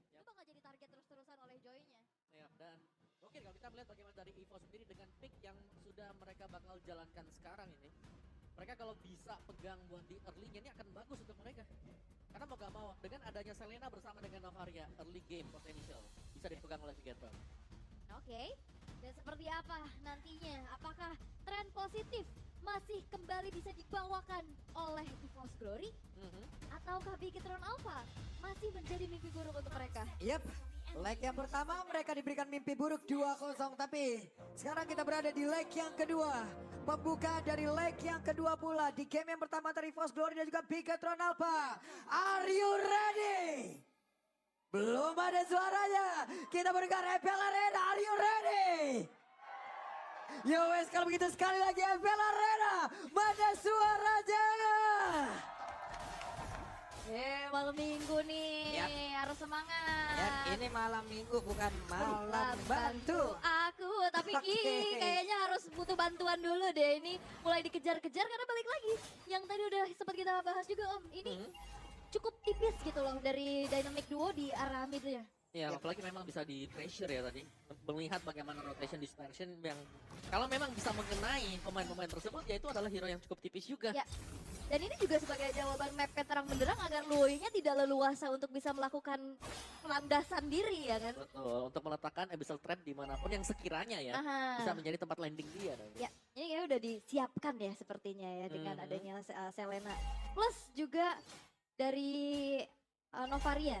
Itu bakal jadi target terus-terusan oleh Joy-nya. Ya, dan mungkin kalau kita melihat bagaimana dari Evo sendiri dengan pick yang sudah mereka bakal jalankan sekarang ini, mereka kalau bisa pegang buat di early-nya ini akan bagus untuk mereka. Karena mau gak mau, dengan adanya Selena bersama dengan Novaria, early game potential bisa dipegang oleh Vigator. Oke, dan seperti apa nantinya? Apakah tren positif masih kembali bisa dibawakan oleh EVOS Glory? Ataukah Bigetron Alpha masih menjadi mimpi buruk untuk mereka? Yep, leg yang pertama mereka diberikan mimpi buruk 2-0. Tapi sekarang kita berada di leg yang kedua. Pembuka dari leg yang kedua pula. Di game yang pertama dari EVOS Glory dan juga Bigetron Alpha. Are you ready? Belum ada suaranya. Kita berikan FPL Arena. Are you ready? Yo wes, kalau begitu sekali lagi FPL Arena. Mana suaranya? Malam minggu nih, Yap. harus semangat. Ya, ini malam minggu bukan malam bantu. Aku, tapi Oke. kayaknya harus butuh bantuan dulu deh. Ini mulai dikejar-kejar karena balik lagi. Yang tadi udah sempat kita bahas juga Om. Ini cukup tipis gitu loh dari dynamic duo di arah mid ya. Ya, apalagi memang bisa di pressure ya tadi. Melihat bagaimana rotation dispersion yang kalau memang bisa mengenai pemain-pemain tersebut, ya itu adalah hero yang cukup tipis juga. Ya. Dan ini juga sebagai jawaban mapnya terang benderang agar Luoy-nya tidak leluasa untuk bisa melakukan landasan diri ya kan. Betul, untuk meletakkan abyssal trap dimanapun yang sekiranya ya Aha. bisa menjadi tempat landing dia. Ya, ini kayaknya udah disiapkan ya sepertinya ya dengan adanya Selena. Plus juga dari Novaria.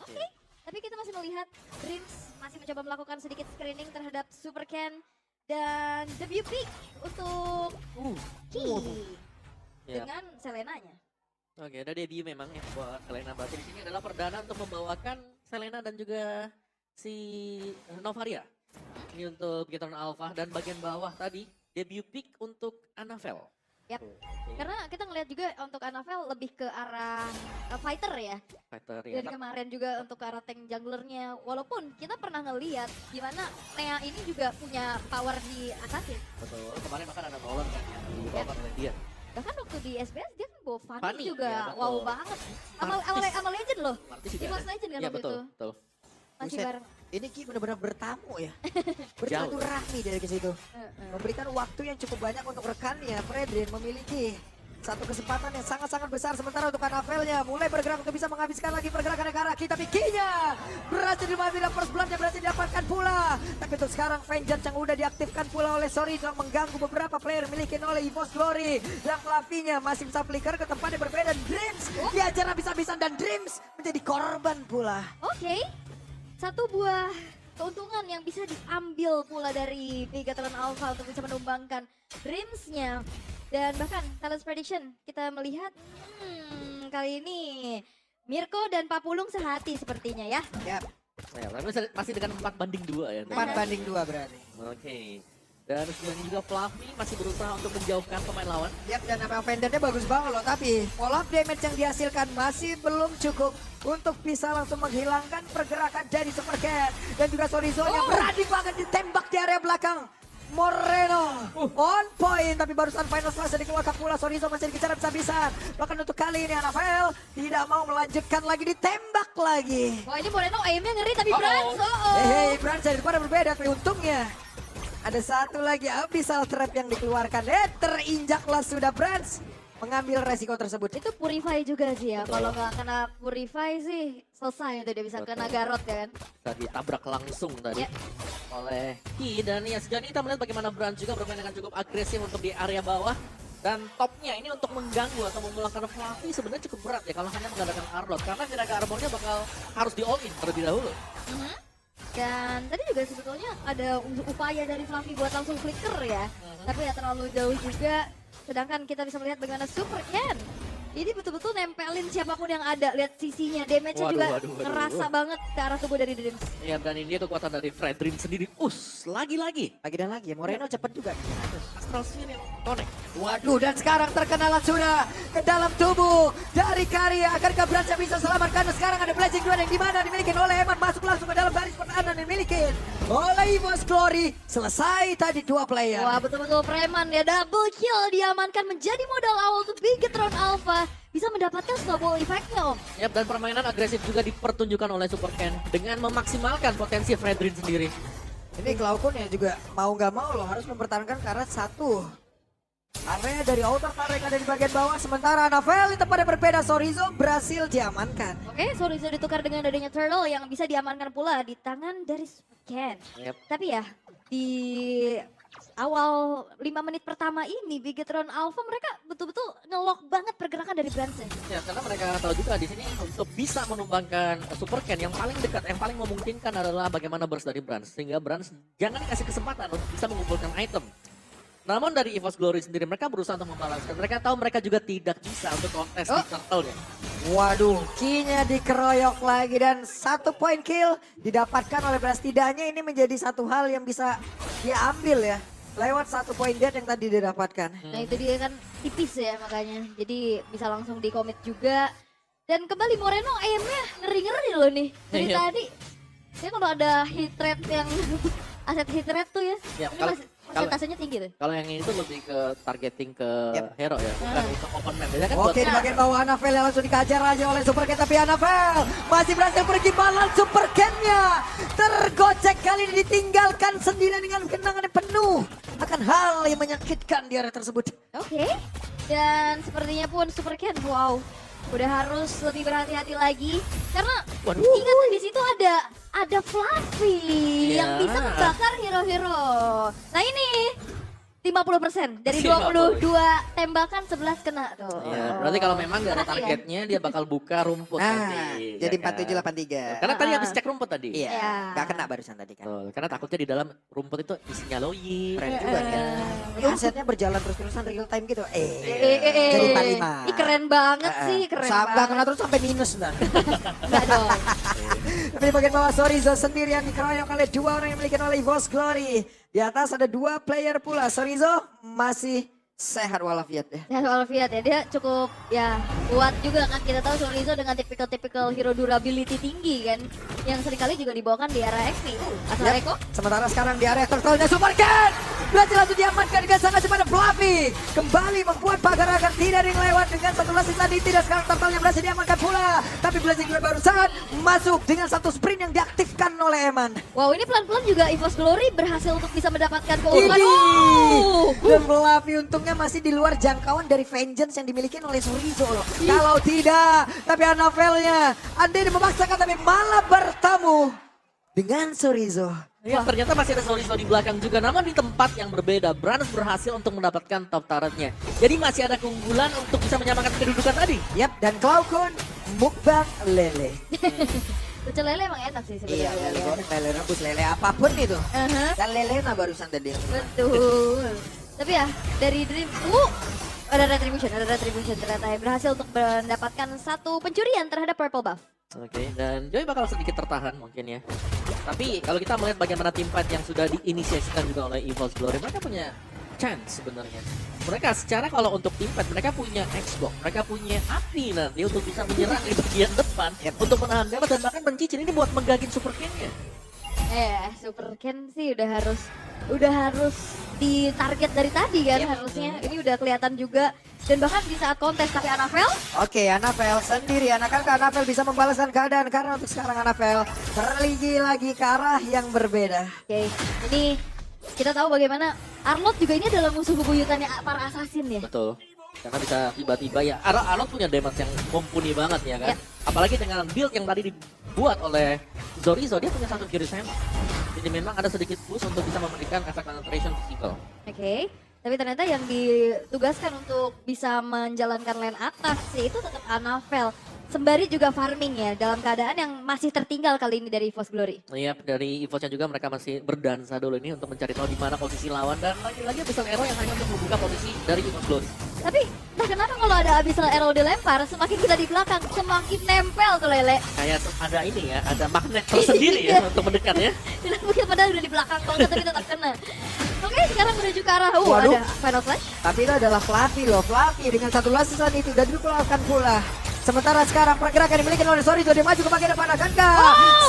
Oke, tapi kita masih melihat Dreams masih mencoba melakukan sedikit screening terhadap Super Ken dan debut pick untuk Ki Ya. dengan Selenanya. Oke, ada debut memang ya buat Selena. Berarti di sini adalah perdana untuk membawakan Selena dan juga si Novaria. Ini untuk Bigetron Alpha dan bagian bawah tadi debut pick untuk Anavel. Yap. Karena kita ngelihat juga untuk Anavel lebih ke arah fighter ya. Fighter ya. Dari kemarin juga untuk ke arah tank junglernya. Walaupun kita pernah ngelihat gimana Nea ini juga punya power di assassin. Betul. Kemarin bahkan ada Nolan kan yang dibawakan oleh dia. Bahkan waktu di SBS dia kan bawa Fanny Fanny, juga. ya, betul. Wow banget. Sama Legend loh. Martis Di juga Mas ada. Legend kan Iya waktu betul, itu. betul. Masih Buset. bareng. Ini Ki benar-benar bertamu ya. Bersilaturahmi dari ke situ. Memberikan waktu yang cukup banyak untuk rekannya. Fredrin memiliki satu kesempatan yang sangat-sangat besar. Sementara untuk Anavelnya mulai bergerak untuk bisa menghabiskan lagi pergerakan ke arah kita. Pikinya berhasil dimamili, first blood yang berhasil didapatkan pula. Tapi untuk sekarang Vengeance yang udah diaktifkan pula oleh Sorry yang mengganggu beberapa player miliki oleh EVOS Glory. Yang Flavinya masih bisa flicker ke tempat yang berbeda. Dreams diajar habis-habisan dan Dreams menjadi korban pula. Oke. Satu buah keuntungan yang bisa diambil pula dari Bigetron Alpha untuk bisa menumbangkan Dreams-nya. Dan bahkan talent prediction kita melihat kali ini Mirko dan Papulung sehati sepertinya ya. Ya, Ya, tapi masih dengan 4-2 ya. 4-2 berarti. Oke. Dan sebenarnya juga Fluffy masih berusaha untuk menjauhkan pemain lawan. Yap, dan nama Vendernya bagus banget loh. Tapi follow up damage yang dihasilkan masih belum cukup untuk bisa langsung menghilangkan pergerakan dari Super Cat. Dan juga Sorizo yang berani banget ditembak di area belakang. Moreno on point, tapi barusan final slash dikeluarkan pula. Sorizo masih dikejar habis-habisan. Bahkan untuk kali ini Anavel tidak mau melanjutkan lagi, ditembak lagi. Wah ini Moreno aimnya ngeri tapi Brans. Hei, Brans dari depan berbeda, tapi untungnya ada satu lagi abyssal trap yang dikeluarkan. Terinjaklah sudah Brans mengambil resiko tersebut. Itu Purify juga sih ya. Kalau nggak kena Purify sih selesai itu dia bisa kena Garot kan. Tadi tabrak langsung tadi Ya. oleh Ki. Dan ya sejauh ini kita melihat bagaimana Brand juga bermain dengan cukup agresif untuk di area bawah. Dan topnya ini untuk mengganggu atau memulangkan Fluffy sebenarnya cukup berat ya kalau hanya mengandalkan Arlot. Karena Miraga Armornya bakal harus di all in terlebih dahulu. Dan tadi juga sebetulnya ada upaya dari Fluffy buat langsung flicker ya. Tapi ya terlalu jauh juga. Sedangkan kita bisa melihat bagaimana Super Ken. Ini betul-betul nempelin siapapun yang ada. Lihat sisinya, damage-nya juga Waduh. ngerasa banget ke arah tubuh dari Dreams. Ya dan ini kekuatan dari Fredrin sendiri. Lagi-lagi. Lagi dan lagi, Moreno cepat juga. Astral Sphere yang connect. Waduh, dan sekarang terkenalan sudah ke dalam tubuh dari Karya. Akankah Branca bisa selamatkan? Sekarang ada Blazing Duel yang dimana dimiliki oleh Eman. Masuk langsung ke dalam garis pertahanan yang dimiliki oleh EVOS Glory. Selesai tadi 2 player. Wah betul-betul preman ya, double kill diamankan menjadi modal awal untuk Bigetron Alpha. bisa mendapatkan snowball effect-nya, Om. Yap, dan permainan agresif juga dipertunjukkan oleh Super Ken dengan memaksimalkan potensi Fredrin sendiri. Ini Cloudcon ya juga mau nggak mau loh harus mempertahankan karena satu area dari outer mereka ada di bagian bawah. Sementara Anavel di tempatnya berbeda, Sorizo berhasil diamankan. Oke, Sorizo ditukar dengan adanya Turtle yang bisa diamankan pula di tangan dari Ken. Yap. Tapi ya, di awal 5 menit pertama ini, Bigetron Alpha mereka betul-betul nge-lock banget pergerakan dari Brunson. Ya, karena mereka tahu juga di sini untuk bisa menumbangkan Super Ken yang paling dekat, yang paling memungkinkan adalah bagaimana burst dari Brans. Sehingga Brans jangan dikasih kesempatan untuk bisa mengumpulkan item. Namun dari EVOS Glory sendiri mereka berusaha untuk membalaskan. Mereka tahu mereka juga tidak bisa untuk kontes di turtle-nya. Waduh, Kinya dikeroyok lagi dan 1 poin kill didapatkan oleh Brans. Setidaknya ini menjadi satu hal yang bisa diambil ya. Lewat 1 poin dead yang tadi didapatkan. Nah itu dia kan tipis ya makanya. Jadi bisa langsung di commit juga. Dan kembali Moreno aimnya ngeri-ngeri loh nih. Dari Iya. tadi. Dia kalau ada hit rate yang aset hit rate tuh ya. Ya, Ini kalau- persentasenya tinggi tuh. Kalau yang ini tuh lebih ke targeting ke Yep. hero ya, bukan untuk open map. Biasanya kan buat Oke, di bagian bawah Anavel yang langsung dikejar aja oleh Super Ken. Tapi Anavel masih berhasil pergi balan Super Ken-nya. Tergocek kali ini ditinggalkan sendirian dengan kenangan yang penuh. Akan hal yang menyakitkan di area tersebut. Oke. Dan sepertinya pun Super Ken, wow. Udah harus lebih berhati-hati lagi. Karena Waduh. ingat di situ ada Fluffy yang Iya. bisa membakar hero-hero. Nah ini 50% dari 50. 22 tembakan 11 kena tuh. Ya, berarti kalau memang gak ada Berarti ya. targetnya dia bakal buka rumput Nah, nanti. jadi ya kan? 4783. Karena tadi Ah. habis cek rumput tadi. Iya, Ya. gak kena barusan tadi kan. Betul, karena takutnya di dalam rumput itu isinya loyi. Keren juga kan. Ini asetnya berjalan terus-terusan real time gitu. Jadi 45. Ini keren banget sih, keren Gak banget. kena terus sampai minus ntar. Enggak dong. Tapi di bagian bawah Sorizo sendirian dikeroyok oleh 2 orang yang dimiliki oleh EVOS Glory. Di atas ada 2 player pula. Sorizo masih sehat walafiat ya. Ya soal Fiat ya, dia cukup ya kuat juga kan. Kita tahu Sorizo dengan tipikal hero durability tinggi kan. Yang seringkali juga dibawakan di era XP. Asal Yap. Eko. Sementara sekarang di area turtle-nya Super Ken berhasil langsung diamankan dengan sangat cepat. Fluffy kembali membuat pagar agar tidak ada yang lewat dengan satu lasik tadi. Tidak, sekarang turtle-nya berhasil diamankan pula. Tapi berhasil juga barusan masuk dengan satu sprint yang diaktifkan oleh Eman. Wow, ini pelan-pelan juga EVOS Glory berhasil untuk bisa mendapatkan keuntungan. Ini. Oh, Dan Fluffy untungnya masih di luar jangkauan dari Vengeance yang dimiliki oleh Sorizo loh. Kalau tidak, tapi Anavelnya andai memaksakan tapi malah bertamu dengan Sorizo. Ya, ternyata masih ada Sorizo di belakang juga, namun di tempat yang berbeda. Brans berhasil untuk mendapatkan top turretnya. Jadi masih ada keunggulan untuk bisa menyamakan kedudukan tadi. Yap, dan Cloudcon mukbang lele. pecel lele emang enak sih sebenarnya. Iya, lele goreng, lele rebus, lele apapun itu. Aha, Dan lelena barusan tadi. betul. Tapi ya dari Dream, ada retribution ternyata yang berhasil untuk mendapatkan satu pencurian terhadap purple buff. Oke, dan Joy bakal sedikit tertahan mungkin ya. Tapi kalau kita melihat bagaimana tim fight yang sudah diinisiasikan juga oleh EVOS Glory, mereka punya chance sebenarnya. Mereka secara kalau untuk tim fight, mereka punya Xbox, mereka punya api nanti untuk bisa menyerang di bagian depan. Untuk menahan damage dan bahkan mencicil ini buat menggagin Super King-nya. Super Ken sih udah harus ditarget dari tadi kan harusnya. Ini udah kelihatan juga. Dan bahkan di saat kontes tapi Anavel Oke, Anavel sendirian. Akankah Anavel bisa membalaskan keadaan? Karena untuk sekarang Anavel terligi lagi ke arah yang berbeda. oke, ini kita tahu bagaimana Arnold juga ini adalah musuh bebuyutannya para assassin ya. Betul. Karena bisa tiba-tiba ya, Arnold punya damage yang mumpuni banget ya kan. Ya. Apalagi dengan build yang tadi dibuat oleh Sorizo, dia punya satu Fury Slam. Jadi memang ada sedikit push untuk bisa memberikan efek penetration physical. Oke. Tapi ternyata yang ditugaskan untuk bisa menjalankan lane atas sih itu tetap Anavel. Sembari juga farming ya dalam keadaan yang masih tertinggal kali ini dari EVOS Glory. Iya, dari EVOS-nya juga mereka masih berdansa dulu ini untuk mencari tahu di mana posisi lawan. Dan lagi-lagi Abyssal Arrow yang hanya untuk membuka posisi dari EVOS Glory. Tapi entah kenapa kalau ada Abyssal Arrow dilempar, semakin kita di belakang, semakin nempel tuh Lele. Kayak ada ini ya, ada magnet tersendiri ya untuk mendekat ya. Tidak mungkin padahal udah di belakang banget tapi tetap kena. Oke, sekarang menuju ke arah Waduh. ada Final Flash. Tapi itu adalah Fluffy loh. Fluffy dengan satu lapisan itu dan dikeluarkan pula Sementara sekarang pergerakan dimiliki oleh Sorizo, dia maju ke bagian depan, akankah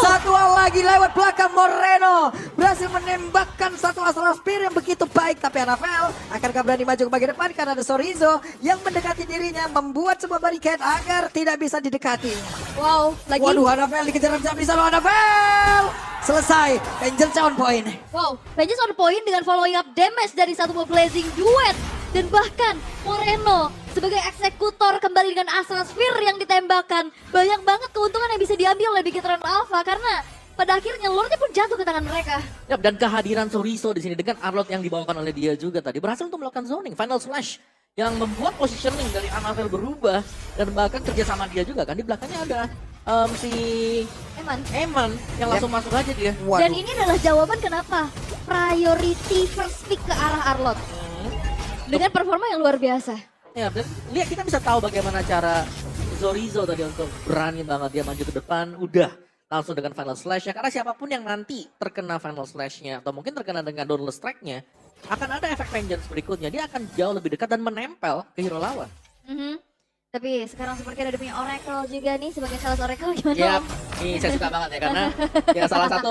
satu hal lagi lewat belakang Moreno berhasil menembakkan satu asal spear yang begitu baik, tapi Anafel akankah berani maju ke bagian depan karena ada Sorizo yang mendekati dirinya, membuat sebuah barricade agar tidak bisa didekati. Wow, lagi. Waduh, Anafel dikejar-kejar bisa loh, Anafel selesai, Angel on point. Wow, Vengeance on point dengan following up damage dari satu buah Blazing Duet. Dan bahkan Moreno sebagai eksekutor kembali dengan Astral Sphere yang ditembakkan. Banyak banget keuntungan yang bisa diambil oleh Bigetron Alpha karena pada akhirnya Lordnya pun jatuh ke tangan mereka. Ya, dan kehadiran Sorizo di sini dengan Arlot yang dibawakan oleh dia juga tadi berhasil untuk melakukan zoning, final slash yang membuat positioning dari Anafel berubah dan bahkan kerjasama dia juga kan di belakangnya ada si Eman yang langsung masuk aja dia. Dan ini adalah jawaban kenapa priority first pick ke arah Arlot. Dengan performa yang luar biasa. Ya, dan lihat kita bisa tahu bagaimana cara Sorizo tadi untuk berani banget dia maju ke depan, udah langsung dengan final slash-nya. Karena siapapun yang nanti terkena final slash-nya atau mungkin terkena dengan Dauntless Strike-nya, akan ada efek vengeance berikutnya. Dia akan jauh lebih dekat dan menempel ke hero lawan. Tapi sekarang seperti ada punya Oracle juga nih sebagai sales Oracle, gimana? Yap, ini saya suka banget ya karena ya salah satu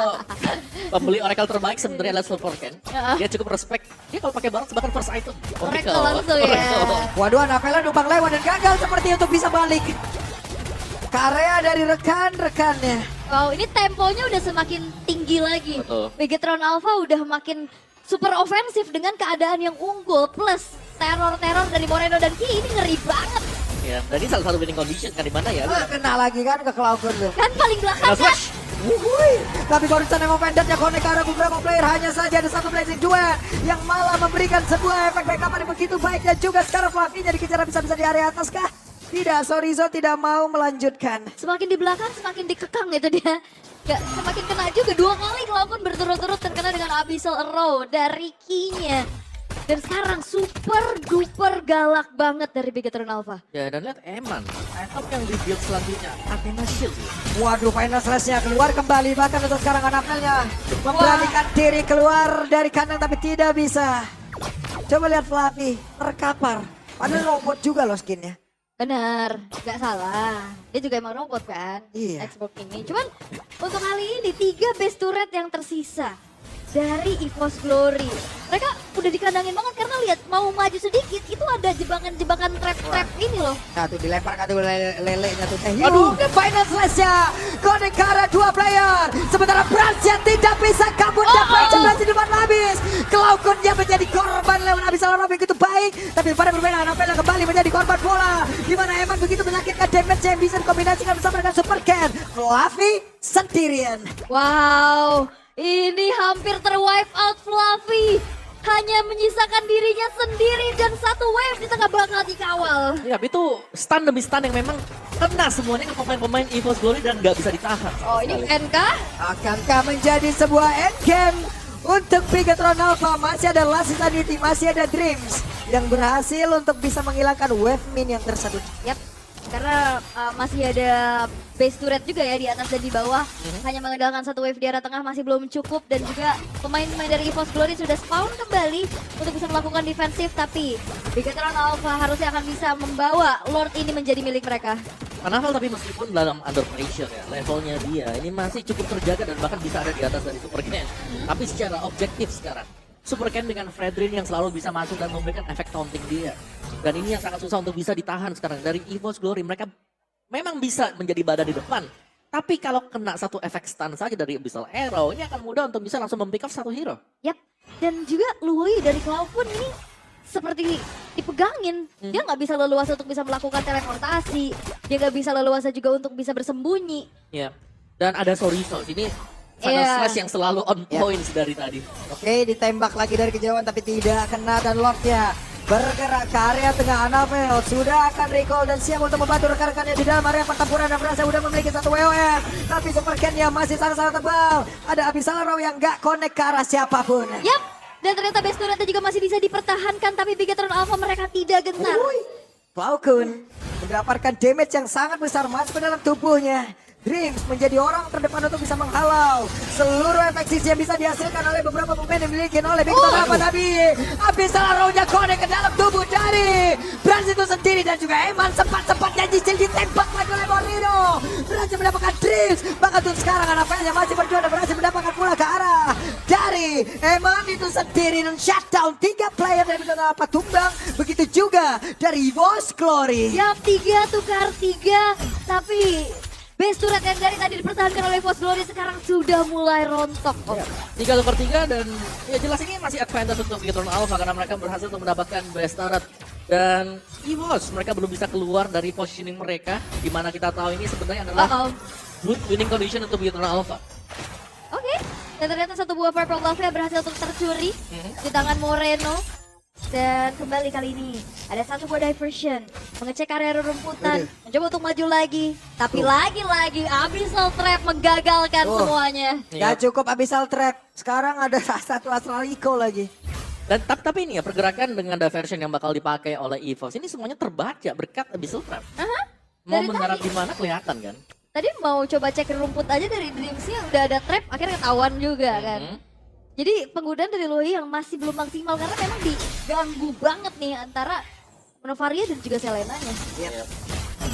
pembeli Oracle terbaik sebenarnya adalah Silvercan. Dia cukup respect. Dia kalau pakai barang bahkan first item. Oracle langsung ya. Waduh, Anafel numpang lewat dan gagal seperti untuk bisa balik ke area dari rekan-rekannya. Wow, ini temponya udah semakin tinggi lagi. Betul. Bigetron Alpha udah makin super ofensif dengan keadaan yang unggul plus teror-teror dari Moreno dan Ki ini ngeri banget. Ya, dan ini salah satu winning condition kan di mana ya? Kena lagi kan ke Cloudburn tuh. Kan paling belakang kan? Wuhui. Tapi barusan emang pendeknya connect ke arah beberapa player, hanya saja ada satu Blazing Duet yang malah memberikan sebuah efek backup yang begitu baik dan juga sekarang Fluffy-nya dikejar bisa-bisa di area atas kah? Tidak, Sorizo tidak mau melanjutkan. Semakin di belakang semakin dikekang itu dia. Gak, semakin kena juga 2 kali Cloudburn berturut-turut terkena dengan Abyssal Arrow dari Ki-nya. Dan sekarang super duper galak banget dari Bigetron Alpha. Ya, dan lihat Eman, item yang di build selanjutnya, Athena Shield. Waduh, final slash-nya keluar kembali, bahkan untuk sekarang Anafelnya memberanikan diri keluar dari kandang tapi tidak bisa. Coba lihat Fluffy, terkapar. Padahal robot juga loh skinnya. Benar, gak salah. Dia juga emang robot kan, Iya. Xbox ini. Cuman untuk kali ini 3 base turret yang tersisa dari EVOS Glory. Mereka udah dikandangin banget karena lihat mau maju sedikit itu ada jebakan-jebakan trap-trap ini loh. Satu dilempar ke lele-nya tuh. Aduh, final slash-nya. Connect ke arah 2 player. Sementara Bransnya tidak bisa kabur dan Bransnya di depan habis. Cloudburn-nya menjadi korban lewat Abyssal Arrow begitu baik. Tapi pada berbeda, Anafel kembali menjadi korban bola. Di mana Eman begitu menyakitkan damage yang bisa dikombinasikan bersama dengan Super Cat. Fluffy sendirian. Wow, ini hampir terwipe out Fluffy. Hanya menyisakan dirinya sendiri dan satu wave di tengah bakal dikawal. Ya, itu stun demi stun yang memang kena semuanya ke pemain-pemain EVOS Glory dan nggak bisa ditahan. Oh, ini NK? Akankah menjadi sebuah endgame untuk Bigetron Alpha? Masih ada Last Eternity, masih ada Dreams yang berhasil untuk bisa menghilangkan wave min yang tersebut. Yap, karena masih ada base turret juga ya di atas dan di bawah. Hanya mengandalkan satu wave di arah tengah masih belum cukup dan juga pemain-pemain dari EVOS Glory sudah spawn kembali untuk bisa melakukan defensif, tapi Bigetron Alpha harusnya akan bisa membawa Lord ini menjadi milik mereka. Anafel tapi meskipun dalam under pressure ya, levelnya dia ini masih cukup terjaga dan bahkan bisa ada di atas dari Super Ken. Tapi secara objektif sekarang, Super Ken dengan Fredrin yang selalu bisa masuk dan memberikan efek taunting dia. Dan ini yang sangat susah untuk bisa ditahan sekarang. Dari EVOS Glory mereka memang bisa menjadi badan di depan. Tapi kalau kena satu efek stun saja dari Abyssal Arrow, ini akan mudah untuk bisa langsung mempick up satu hero. Yap, dan juga Lui dari Cloud pun ini seperti dipegangin. Dia nggak bisa leluasa untuk bisa melakukan teleportasi. Dia nggak bisa leluasa juga untuk bisa bersembunyi. Ya, dan ada Sorizo. Ini final slash yang selalu on point dari tadi. Oke, ditembak lagi dari kejauhan tapi tidak kena dan locknya bergerak ke area tengah. Anafel sudah akan recall dan siap untuk membantu rekan-rekannya di dalam area pertempuran dan berhasil sudah memiliki satu WOF. Tapi Super Ken-nya masih sangat-sangat tebal. Ada Abyssal Arrow yang nggak connect ke arah siapapun. Yap, dan ternyata base turretnya juga masih bisa dipertahankan, tapi Bigetron Alpha mereka tidak gentar. Falcon mendapatkan damage yang sangat besar masuk ke dalam tubuhnya. Dreams menjadi orang terdepan untuk bisa menghalau seluruh efek sisi yang bisa dihasilkan oleh beberapa pemain yang dimiliki oleh Victor apa tapi Abyssal Arrow-nya connect ke dalam tubuh dari Brans itu sendiri dan juga Eman sempat-sempatnya nyicil ditembak lagi oleh Moreno. Berhasil mendapatkan Dreams, bahkan untuk sekarang Anapelnya masih berjuang dan berhasil mendapatkan pula ke arah dari Eman itu sendiri dan shutdown 3 player dari Victor apa tumbang. Begitu juga dari EVOS Glory. Jam 3 tukar 3, tapi base turret yang dari tadi dipertahankan oleh EVOS Glory sekarang sudah mulai rontok. 3-3 dan ya jelas ini masih advantage untuk Bigetron Alpha karena mereka berhasil untuk mendapatkan base turret. Dan EVOS mereka belum bisa keluar dari positioning mereka, di mana kita tahu ini sebenarnya adalah good winning condition untuk Bigetron Alpha. Oke, dan ternyata satu buah Purple Love yang berhasil untuk tercuri di tangan Moreno. Dan kembali kali ini ada satu buah diversion, mengecek area rumputan, mencoba untuk maju lagi. Tapi lagi-lagi Abyssal Trap menggagalkan semuanya. Gak cukup Abyssal Trap, sekarang ada satu Astral Echo lagi. Dan tapi ini ya pergerakan dengan diversion yang bakal dipakai oleh EVOS ini semuanya terbaca berkat Abyssal Trap. Mau Dari mendarat tadi. di mana kelihatan kan? Tadi mau coba cek rumput aja dari Dreamsnya udah ada trap, akhirnya ketahuan juga kan. Jadi penggunaan dari Loi yang masih belum maksimal karena memang diganggu banget nih antara Novaria dan juga Selenanya.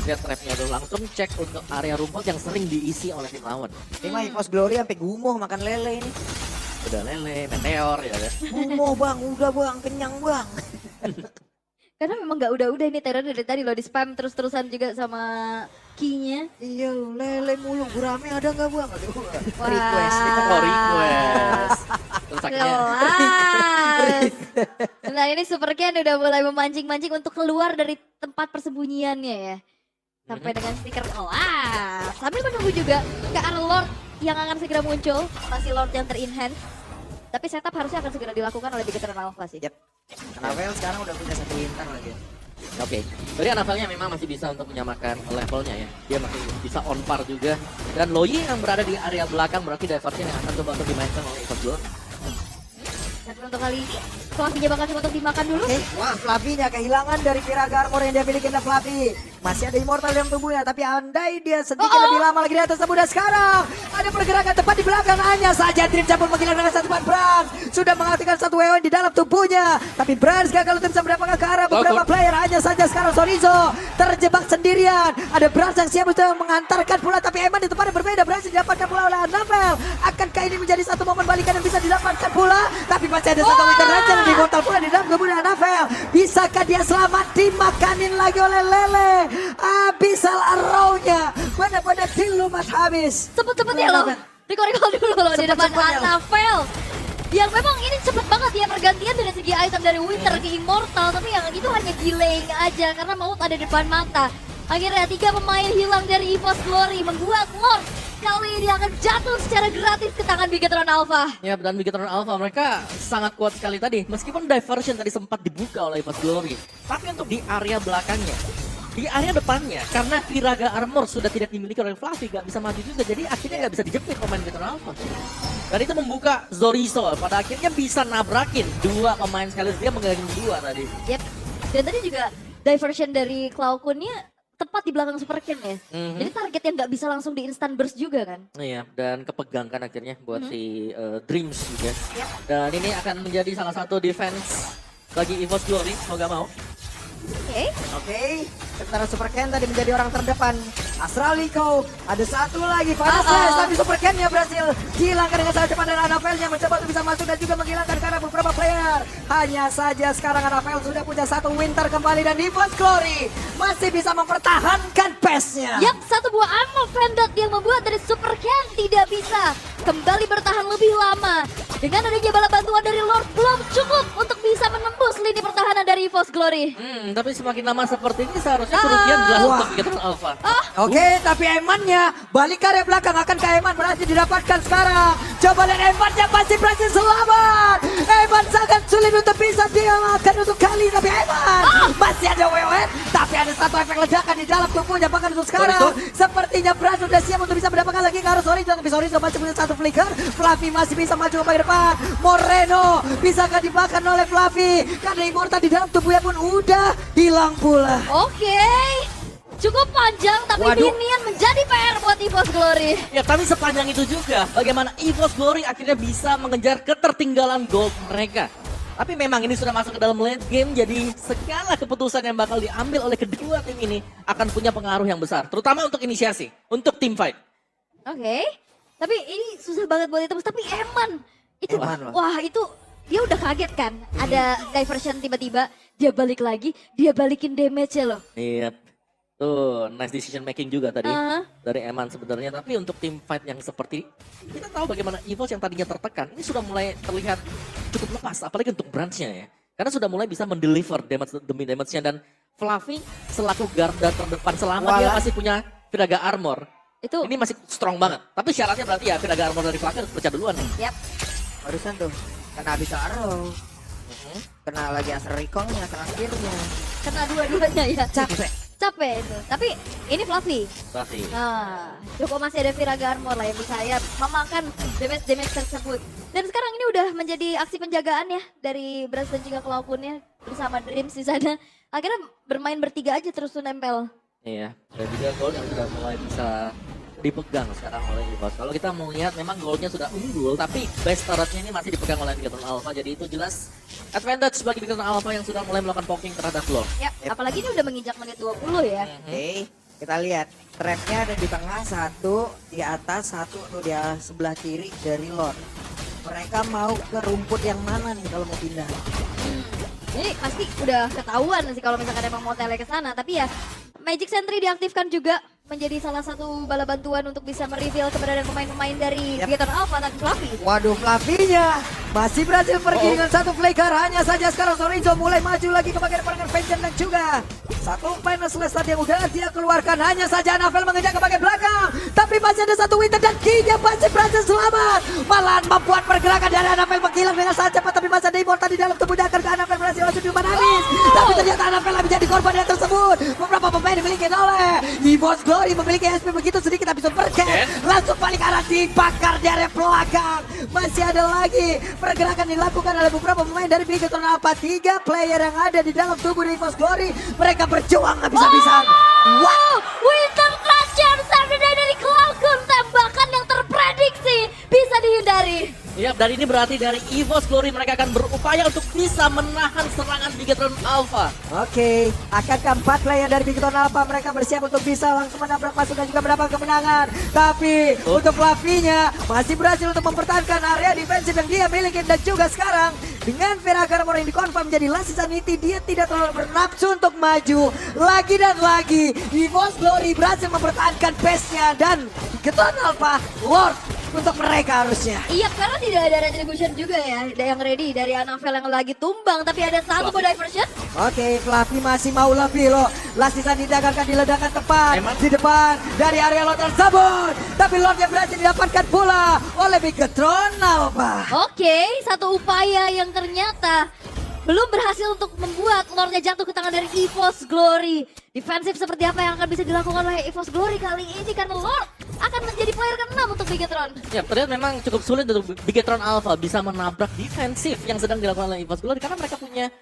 Lihat trapnya tuh langsung cek untuk area rumput yang sering diisi oleh tim lawan. Ini mah EVOS Glory sampai gumoh makan lele ini. Udah lele, meteor ya kan. Gumoh bang, udah bang, kenyang bang. Karena memang gak udah-udah ini teror dari tadi loh di spam terus-terusan juga sama key-nya. Iya lele mulu, gurame ada nggak bang? Aduh, Wah. request. Oh request. Terus akhirnya Kelas. Nah ini Super Ken udah mulai memancing-mancing untuk keluar dari tempat persembunyiannya ya. Sampai dengan stiker kelas. Sambil menunggu juga ke arah Lord yang akan segera muncul. Masih Lord yang ter-enhance. Tapi setup harusnya akan segera dilakukan oleh Bigetron Alpha sih. Yep. Rafael sekarang udah punya satu winter lagi. Oke, jadi Anavelnya memang masih bisa untuk menyamakan levelnya ya. Dia masih bisa on par juga. Dan Loi yang berada di area belakang berarti diversion yang akan coba untuk dimainkan oleh EVOS Glory. Dan untuk kali ini, Fluffy-nya bakal coba untuk dimakan dulu. Oke, wah Flavinya kehilangan dari Piraga Armor yang dia miliki adalah Flavi. Masih ada immortal dalam tubuhnya, tapi andai dia sedikit lebih lama lagi di atas tubuh. Dan sekarang ada pergerakan tepat di belakang, hanya saja Dream campur menghilang dengan satu Brans. Sudah mengaktifkan satu weapon di dalam tubuhnya, tapi Brans gagal untuk bisa mendapatkan ke arah beberapa player. Hanya saja sekarang Sorizo terjebak sendirian. Ada Brans yang siap untuk mengantarkan pula, tapi Eman di tempat yang berbeda berhasil didapatkan pula oleh Anavel. Akankah ini menjadi satu momen balikan yang bisa didapatkan pula? Tapi masih ada satu Winter Ranger yang dimontal pula di dalam tubuh Anavel. Bisakah dia selamat dimakanin lagi oleh Lele? Abyssal Arrow-nya benar-benar dilumat habis. Cepet-cepet ya loh. Recall dulu loh di depan Cepet-cepet ya loh. Anavel. Yang memang ini cepet banget ya pergantian dari segi item dari Winter ke Immortal. Tapi yang itu hanya delaying aja karena maut ada di depan mata. Akhirnya 3 pemain hilang dari EVOS Glory membuat Lord kali ini akan jatuh secara gratis ke tangan Bigetron Alpha. Ya, dan Bigetron Alpha mereka sangat kuat sekali tadi. Meskipun diversion tadi sempat dibuka oleh EVOS Glory. Tapi untuk di area belakangnya, di area depannya, karena Piraga Armor sudah tidak dimiliki oleh Fluffy, gak bisa maju juga. Jadi akhirnya gak bisa dijepit pemain Bigetron Alpha. Dan itu membuka Zorizo, pada akhirnya bisa nabrakin 2 pemain sekaligus. Dia mengganggu 2 tadi. Yep. Dan tadi juga diversion dari Cloud-Kunnya tepat di belakang Super Ken ya. Jadi target yang nggak bisa langsung di instant burst juga kan. Iya, dan kepegangkan akhirnya buat si Dreams juga. Dan ini akan menjadi salah satu defense bagi EVOS Glory, mau gak mau. Oke. Sementara Super Ken tadi menjadi orang terdepan. Astraliko, ada satu lagi Final Slash, tapi Super Ken-nya berhasil dihilangkan dengan sangat cepat dan Anavel-nya mencoba untuk bisa masuk dan juga menghilangkan karena beberapa player. Hanya saja sekarang Anavel sudah punya satu Winter kembali dan EVOS Glory masih bisa mempertahankan pace-nya. Yap, satu buah ammo Vendot yang membuat dari Super Ken tidak bisa kembali bertahan lebih lama. Dengan adanya bala bantuan dari Lord belum cukup untuk bisa menembus lini pertahanan dari EVOS Glory. Tapi semakin lama seperti ini seharusnya kerugian jelas Wah. untuk Bigetron Alpha. Oke, tapi Eman-nya balik ke area belakang, akankah Eman berhasil didapatkan sekarang? Coba lihat Eman-nya pasti berhasil selamat. Eman sangat sulit untuk bisa dielakkan untuk kali, tapi Eman masih ada wewen, tapi ada satu efek ledakan di dalam tubuhnya. Bahkan untuk sekarang sepertinya Bran sudah siap untuk bisa mendapatkan lagi ke arah Sorizo, tapi Sorizo masih punya satu flicker. Fluffy masih bisa maju ke bagian depan. Moreno bisakah dimakan oleh Fluffy? Karena Immortal di dalam tubuhnya pun udah hilang pula. Oke. Cukup panjang tapi Waduh. minion menjadi PR buat EVOS Glory. Ya, tapi sepanjang itu juga bagaimana EVOS Glory akhirnya bisa mengejar ketertinggalan gold mereka. Tapi memang ini sudah masuk ke dalam late game, jadi segala keputusan yang bakal diambil oleh kedua tim ini akan punya pengaruh yang besar. Terutama untuk inisiasi, untuk team fight. Oke. Tapi ini susah banget buat ditembus. Tapi Eman, itu Eman, wah itu dia udah kaget kan. Ada diversion tiba-tiba, dia balik lagi, dia balikin damage-nya loh. Iya. Tuh, nice decision making juga tadi Uh-huh. dari Eman sebenarnya. Tapi untuk tim fight yang seperti kita tahu bagaimana EVOS yang tadinya tertekan, ini sudah mulai terlihat cukup lepas, apalagi untuk branch-nya ya. Karena sudah mulai bisa mendeliver damage demi damage-nya, dan Fluffy selaku garda terdepan selama dia masih punya Viraga Armor. Itu. Ini masih strong banget. Tapi syaratnya berarti ya Viraga Armor dari Fluffy harus pecah duluan nih. Yap. Barusan tuh, kena habis arrow. Kena lagi asal recall-nya, kena spear-nya. Kena dua-duanya ya. Capek. Capek itu. Tapi ini Fluffy. Fluffy. Nah, cukup masih ada Viraga Armor lah yang bisa ya memakan damage tersebut. Dan sekarang ini udah menjadi aksi penjagaan ya dari Brass dan juga Cloudpunnya bersama Dreams di sana. Akhirnya bermain bertiga aja terus tuh nempel. Iya, dan juga gold yang sudah mulai bisa dipegang sekarang oleh EVOS. Kalau kita mau lihat memang goldnya sudah unggul, tapi base turretnya ini masih dipegang oleh Bigetron Alpha. Jadi itu jelas advantage bagi Bigetron Alpha yang sudah mulai melakukan poking terhadap Lord. Ya, apalagi ini udah menginjak menit 20 ya. Oke, kita lihat trapnya ada di tengah, satu di atas, satu tuh di sebelah kiri dari Lord. Mereka mau ke rumput yang mana nih kalau mau pindah? Ini pasti udah ketahuan sih kalau misalkan emang mau tele ke sana. Tapi ya Magic Sentry diaktifkan juga menjadi salah satu bala bantuan untuk bisa mereveal keberadaan pemain-pemain dari Bigetron Alpha dan Fluffy. Waduh, Fluffy-nya masih berhasil pergi dengan satu flicker. Hanya saja sekarang Sorenzo mulai maju lagi ke bagian depan dengan Vengeance dan juga satu Painless tadi yang udah dia keluarkan. Hanya saja Anavel mengejar ke bagian belakang, tapi masih ada satu Winter dan Key-nya masih berhasil selamat. Malahan membuat pergerakan dari Anavel menghilang dengan sangat cepat, tapi masih ada Immortal di dalam tubuhnya akan ke Anavel berhasil langsung diumpan habis. Tapi ternyata Anavel menjadi korban yang tersebut. Beberapa pemain dimiliki oleh EVOS Glory memiliki SP begitu sedikit, tapi Supercat langsung balik arah dibakar dari belakang. Masih ada lagi pergerakan dilakukan oleh beberapa pemain dari Bigetron Alpha. 3 player yang ada di dalam tubuh EVOS Glory, mereka berjuang habis-habisan. Wow, Winter Crusher sampai dari Cloudgun, tembakan yang terprediksi bisa dihindari. Ya, dan ini berarti dari EVOS Glory mereka akan berupaya untuk bisa menahan serangan Bigetron Alpha. Oke, akan keempat player dari Bigetron Alpha, mereka bersiap untuk bisa langsung menabrak masuk dan juga mendapat kemenangan. Tapi untuk Fluffy-nya masih berhasil untuk mempertahankan area defensif yang dia miliki, dan juga sekarang dengan Viraga Armor yang dikonfirm menjadi Last Sanity, dia tidak terlalu bernafsu untuk maju lagi dan lagi. EVOS Glory berhasil mempertahankan base-nya, dan Bigetron Alpha Lord untuk mereka harusnya. Iya, karena tidak ada retribution juga ya yang ready dari Anavel yang lagi tumbang, tapi ada satu mode diversion. Oke, Fluffy masih mau lebih loh. Lastisan tidak akan diledakkan tepat di depan dari area Lord tersebut. Tapi Lordnya berhasil didapatkan pula oleh Bigetron Alpha. Oke, satu upaya yang ternyata belum berhasil untuk membuat Lordnya jatuh ke tangan dari EVOS Glory. Defensif seperti apa yang akan bisa dilakukan oleh EVOS Glory kali ini, karena Lord akan menjadi player ke-6 untuk Bigetron. Ya, terlihat memang cukup sulit untuk Bigetron Alpha bisa menabrak defensif yang sedang dilakukan oleh EVOS Glory, karena mereka punya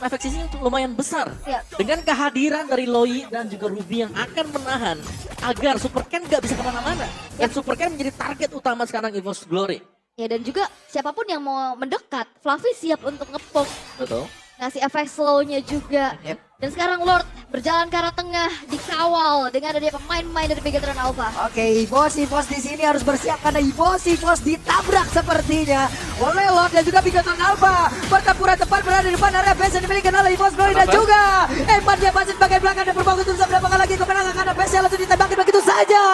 efek sisinya lumayan besar. Ya. Dengan kehadiran dari Loi dan juga Ruby yang akan menahan agar Super Ken nggak bisa kemana-mana. Dan Super Ken menjadi target utama sekarang EVOS Glory. Ya, dan juga siapapun yang mau mendekat, Fluffy siap untuk ngepoke. Betul. Ngasih efek slow-nya juga. Yep. Dan sekarang Lord berjalan ke arah tengah, dikawal dengan ada pemain-pemain dari Bigetron Alpha. Oke, EVOS di sini harus bersiap karena EVOS ditabrak sepertinya oleh Lord dan juga Bigetron Alpha. Pertempuran tepat berada di depan area base yang dimiliki oleh EVOS Glory dan juga Eman dia masih sebagai belakang dan berbangun untuk bisa mendapatkan lagi kemenangan karena base yang langsung ditembakin begitu saja.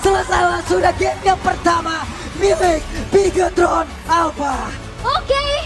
Selesai sudah game yang pertama milik Bigetron Alpha. Oke,